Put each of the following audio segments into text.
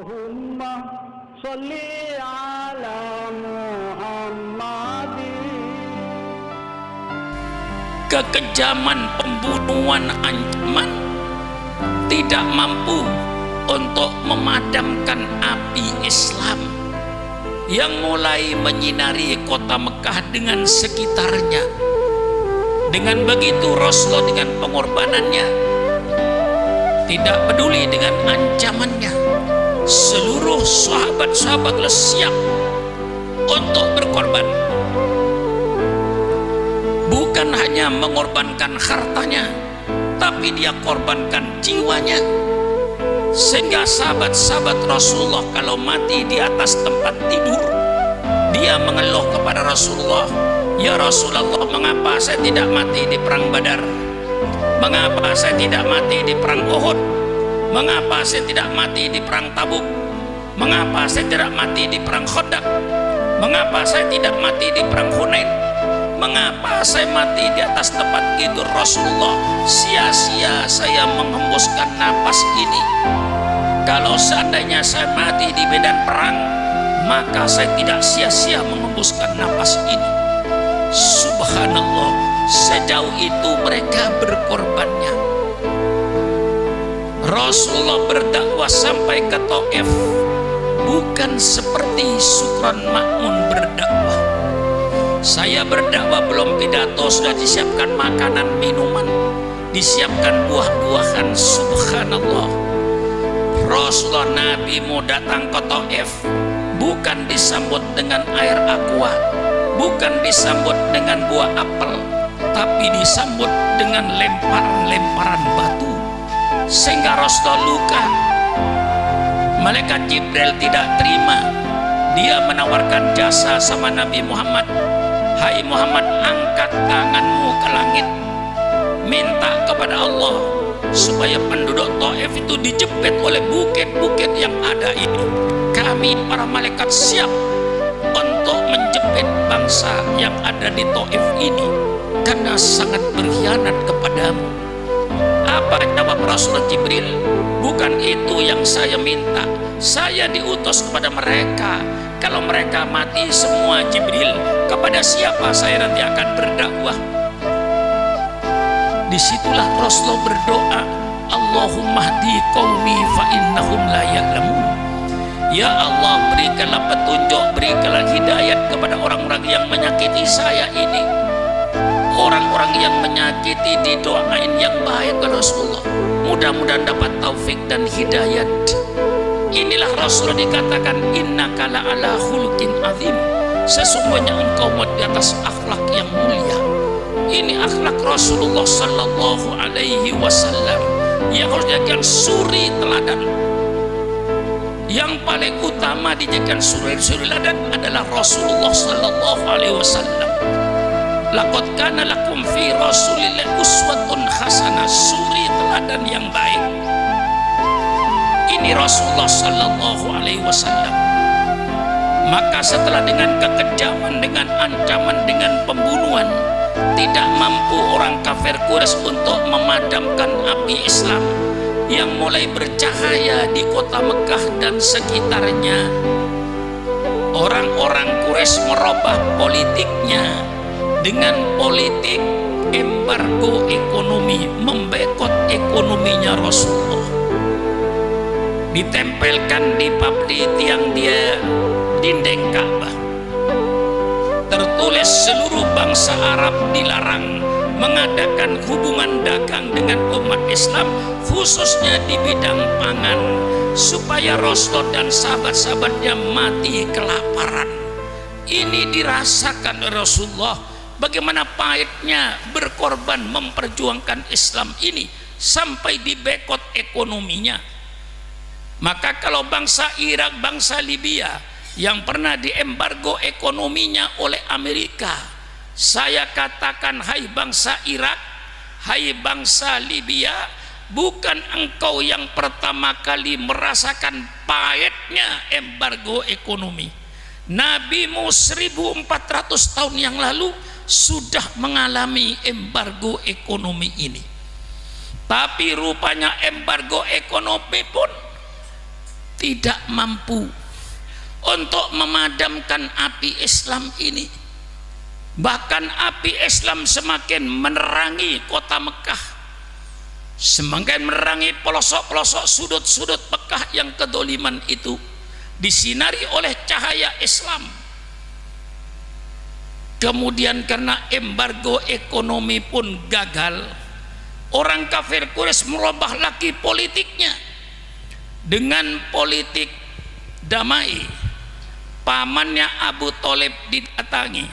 Allahumma sholli ala Muhammadin. Kekejaman, pembunuhan, ancaman tidak mampu untuk memadamkan api Islam yang mulai menyinari kota Mekah dengan sekitarnya. Dengan begitu Rasulullah dengan pengorbanannya tidak peduli dengan ancamannya. Seluruh sahabat-sahabat siap untuk berkorban. Bukan hanya mengorbankan hartanya, tapi dia korbankan jiwanya. Sehingga sahabat-sahabat Rasulullah kalau mati di atas tempat tidur, dia mengeluh kepada Rasulullah, "Ya Rasulullah, mengapa saya tidak mati di perang Badar? Mengapa saya tidak mati di perang Uhud? Mengapa saya tidak mati di perang Tabuk? Mengapa saya tidak mati di perang Khandaq? Mengapa saya tidak mati di perang Hunain? Mengapa saya mati di atas tempat tidur Rasulullah? Sia-sia saya menghembuskan napas ini. Kalau seandainya saya mati di medan perang, maka saya tidak sia-sia menghembuskan napas ini." Subhanallah, sejauh itu mereka berkorbannya. Rasulullah berdakwah sampai ke Taif bukan seperti Sukron Ma'mun berdakwah. Saya berdakwah belum pidato sudah disiapkan makanan, minuman, disiapkan buah-buahan. Subhanallah, Rasulullah Nabi mau datang ke Taif bukan disambut dengan air aqua, bukan disambut dengan buah apel, tapi disambut dengan lemparan-lemparan batu, sehingga Rasulullah luka. Malaikat Jibril tidak terima. Dia menawarkan jasa sama Nabi Muhammad. "Hai Muhammad, angkat tanganmu ke langit, minta kepada Allah supaya penduduk Taif itu dijepit oleh bukit-bukit yang ada ini. Kami para malaikat siap untuk menjepit bangsa yang ada di Taif ini karena sangat berkhianat kepadamu." Apa jawab Rasulullah Jibril? "Bukan itu yang saya minta. Saya diutus kepada mereka. Kalau mereka mati semua, Jibril, kepada siapa saya nanti akan berdakwah?" Disitulah Rasulullah berdoa, "Allahumma hdi qaumi fa innahum la ya'lamun." Ya Allah, berikanlah petunjuk, berikanlah hidayat kepada orang-orang yang menyakiti saya ini. Orang-orang yang menyakiti didoain yang baik ke Rasulullah, mudah-mudahan dapat taufik dan hidayat. Inilah Rasulullah dikatakan, "Innaka la'ala khuluqin azim." Sesungguhnya engkau di atas akhlak yang mulia. Ini akhlak Rasulullah sallallahu alaihi wasallam yang harus dijadikan suri teladan. Yang paling utama dijadikan suri teladan adalah Rasulullah sallallahu alaihi wasallam. Laqad kana lakum fi Rasulillah uswatun hasanah, suri teladan yang baik. Ini Rasulullah sallallahu alaihi wasallam. Maka setelah dengan kekejaman, dengan ancaman, dengan pembunuhan, tidak mampu orang kafir Quraisy untuk memadamkan api Islam yang mulai bercahaya di kota Mekah dan sekitarnya. Orang-orang Quraisy merubah politiknya dengan politik embargo ekonomi, membekot ekonominya Rasulullah. Ditempelkan di pabrik tiang dia dinding Ka'bah, tertulis seluruh bangsa Arab dilarang mengadakan hubungan dagang dengan umat Islam, khususnya di bidang pangan, supaya Rasulullah dan sahabat-sahabatnya mati kelaparan. Ini dirasakan Rasulullah, bagaimana pahitnya berkorban memperjuangkan Islam ini sampai dibekot ekonominya. Maka kalau bangsa Irak, bangsa Libya yang pernah diembargo ekonominya oleh Amerika, saya katakan, hai bangsa Irak, hai bangsa Libya, bukan engkau yang pertama kali merasakan pahitnya embargo ekonomi. Nabimu 1400 tahun yang lalu sudah mengalami embargo ekonomi ini. Tapi rupanya embargo ekonomi pun tidak mampu untuk memadamkan api Islam ini. Bahkan api Islam semakin menerangi kota Mekah, semakin menerangi pelosok-pelosok sudut-sudut Mekah yang kedoliman itu disinari oleh cahaya Islam. Kemudian karena embargo ekonomi pun gagal, orang kafir Quraisy merubah lagi politiknya dengan politik damai. Pamannya Abu Thalib didatangi,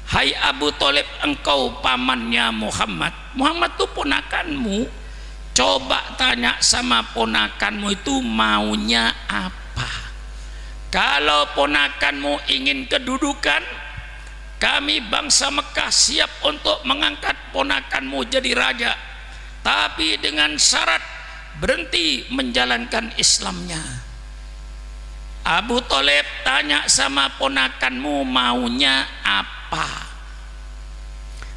hai Abu Thalib, engkau pamannya Muhammad. Muhammad itu ponakanmu, coba tanya sama ponakanmu itu maunya apa. Kalau ponakanmu ingin kedudukan, kami bangsa Mekah siap untuk mengangkat ponakanmu jadi raja, tapi dengan syarat berhenti menjalankan Islamnya. Abu Thalib tanya sama ponakanmu maunya apa.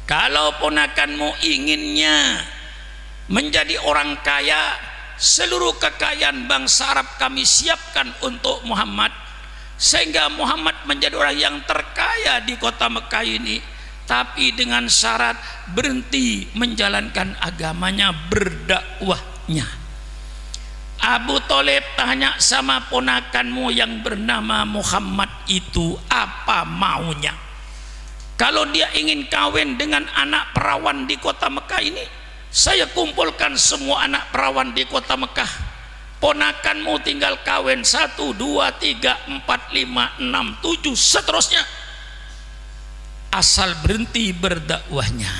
Kalau ponakanmu inginnya menjadi orang kaya, seluruh kekayaan bangsa Arab kami siapkan untuk Muhammad, sehingga Muhammad menjadi orang yang terkaya di kota Mekah ini, tapi dengan syarat berhenti menjalankan agamanya, berdakwahnya. Abu Thalib tanya sama ponakanmu yang bernama Muhammad itu apa maunya. Kalau dia ingin kawin dengan anak perawan di kota Mekah ini, saya kumpulkan semua anak perawan di kota Mekah. Ponakanmu tinggal kawin 1, 2, 3, 4, 5, 6, 7 seterusnya, asal berhenti berdakwahnya.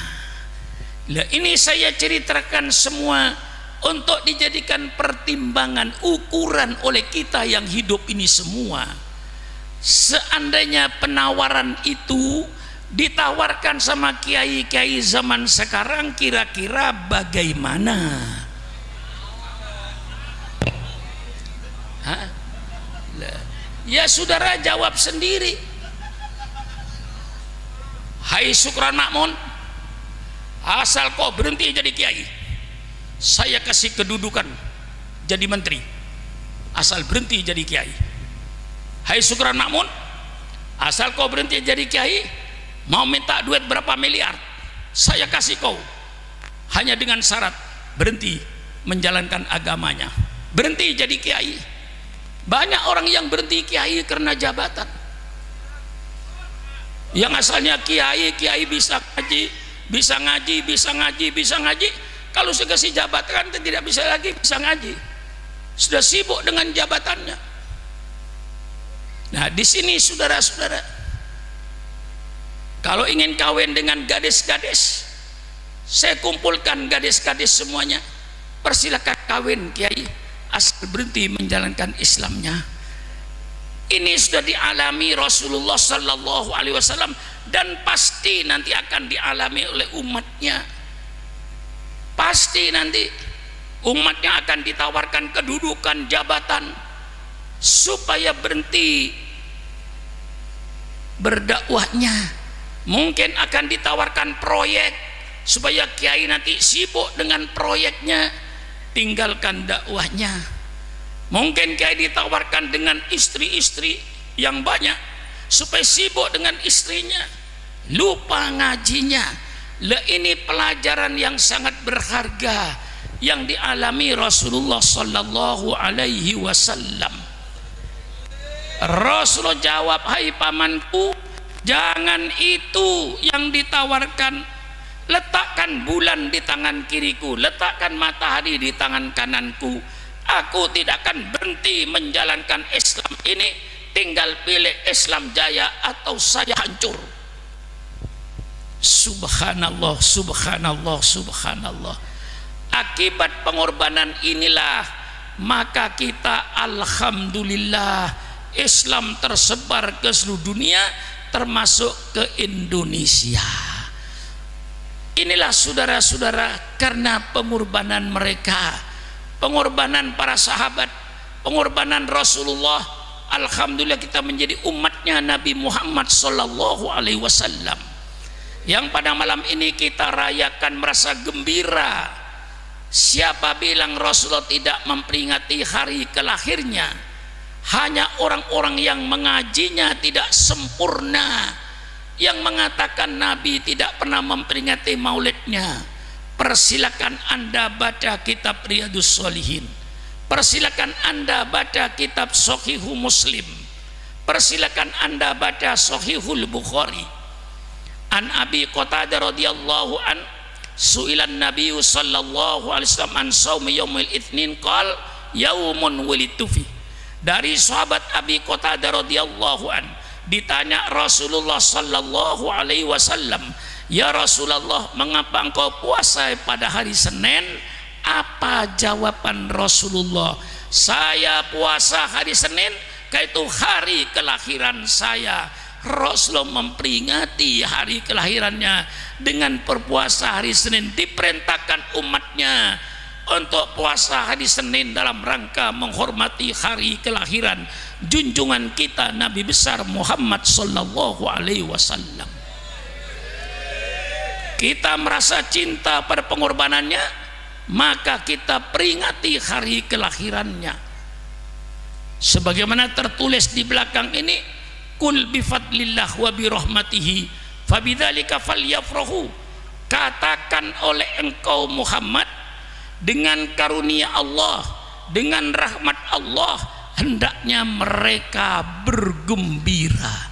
Lah ini saya ceritakan semua untuk dijadikan pertimbangan, ukuran oleh kita yang hidup ini semua. Seandainya penawaran itu ditawarkan sama kiai-kiai zaman sekarang, kira-kira bagaimana? Hah? Ya saudara jawab sendiri. Hai Sukron Makmun, asal kau berhenti jadi kiai, saya kasih kedudukan jadi menteri, asal berhenti jadi kiai. Hai Sukron Makmun, asal kau berhenti jadi kiai, mau minta duit berapa miliar, saya kasih kau, hanya dengan syarat berhenti menjalankan agamanya, berhenti jadi kiai. Banyak orang yang berhenti kiai karena jabatan. Yang asalnya kiai bisa ngaji, bisa ngaji, bisa ngaji, bisa ngaji, kalau sudah kasih jabatan tidak bisa lagi bisa ngaji, sudah sibuk dengan jabatannya. Nah di sini saudara-saudara, kalau ingin kawin dengan gadis-gadis, saya kumpulkan gadis-gadis semuanya, persilakan kawin kiai, asal berhenti menjalankan Islamnya. Ini sudah dialami Rasulullah Sallallahu Alaihi Wasallam dan pasti nanti akan dialami oleh umatnya. Pasti nanti umatnya akan ditawarkan kedudukan, jabatan, supaya berhenti berdakwahnya. Mungkin akan ditawarkan proyek supaya kiai nanti sibuk dengan proyeknya, tinggalkan dakwahnya. Mungkin kiai ditawarkan dengan istri-istri yang banyak supaya sibuk dengan istrinya, lupa ngajinya. Lah ini pelajaran yang sangat berharga yang dialami Rasulullah Sallallahu Alaihi Wasallam. Rasulullah jawab, hai pamanku, jangan itu yang ditawarkan. Letakkan bulan di tangan kiriku, letakkan matahari di tangan kananku. Aku tidak akan berhenti menjalankan Islam ini, tinggal pilih Islam jaya atau saya hancur. Subhanallah, subhanallah, subhanallah. Akibat pengorbanan inilah maka kita alhamdulillah Islam tersebar ke seluruh dunia, termasuk ke Indonesia. Inilah saudara-saudara, karena pengorbanan mereka, pengorbanan para sahabat, pengorbanan Rasulullah, alhamdulillah kita menjadi umatnya Nabi Muhammad Sallallahu Alaihi Wasallam, yang pada malam ini kita rayakan merasa gembira Siapa bilang Rasulullah tidak memperingati hari kelahirnya? Hanya orang-orang yang mengajinya tidak sempurna yang mengatakan Nabi tidak pernah memperingati maulidnya. Persilakan Anda baca kitab Riyadhus Shalihin, persilakan Anda baca kitab Shahihu Muslim, persilakan Anda baca Shahihul Bukhari. An Abi Qatadah radhiyallahu an su'ilan Nabi sallallahu alaihi wasallam an shaumi yaumil itsnin qal yaumun wulidtu fi. Dari sahabat Abi Qatadah radhiyallahu an ditanya Rasulullah sallallahu alaihi wasallam, ya Rasulullah, mengapa engkau puasa pada hari Senin? Apa jawaban Rasulullah? Saya puasa hari Senin, yaitu hari kelahiran saya. Rasulullah memperingati hari kelahirannya dengan berpuasa hari Senin. Diperintahkan umatnya untuk puasa hari Senin dalam rangka menghormati hari kelahiran junjungan kita Nabi besar Muhammad sallallahu alaihi wasallam. Kita merasa cinta pada pengorbanannya, maka kita peringati hari kelahirannya. Sebagaimana tertulis di belakang ini, kul bifadlillah wa birahmatihi fabidzalika falyafrahu. Katakan oleh engkau Muhammad, dengan karunia Allah, dengan rahmat Allah, hendaknya mereka bergembira.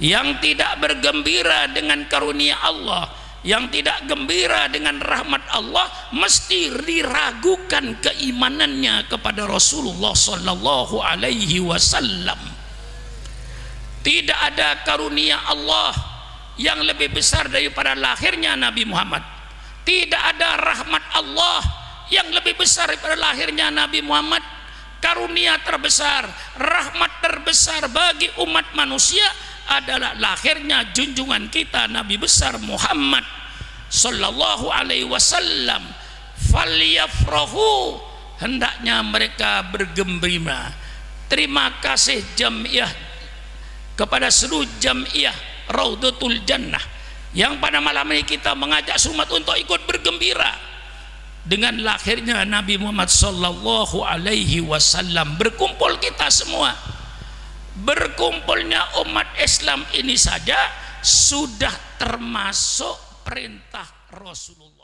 Yang tidak bergembira dengan karunia Allah, yang tidak gembira dengan rahmat Allah, mesti diragukan keimanannya kepada Rasulullah sallallahu alaihi wasallam. Tidak ada karunia Allah yang lebih besar daripada lahirnya Nabi Muhammad. Tidak ada rahmat Allah yang lebih besar daripada lahirnya Nabi Muhammad. Karunia terbesar, rahmat terbesar bagi umat manusia adalah lahirnya junjungan kita Nabi besar Muhammad sallallahu alaihi wasallam. Falyafrahu, hendaknya mereka bergembira. Terima kasih jamiah kepada seluruh jamiah Raudhatul Jannah yang pada malam ini kita mengajak umat untuk ikut bergembira dengan lahirnya Nabi Muhammad sallallahu alaihi wasallam. Berkumpul kita semua, berkumpulnya umat Islam ini saja sudah termasuk perintah Rasulullah.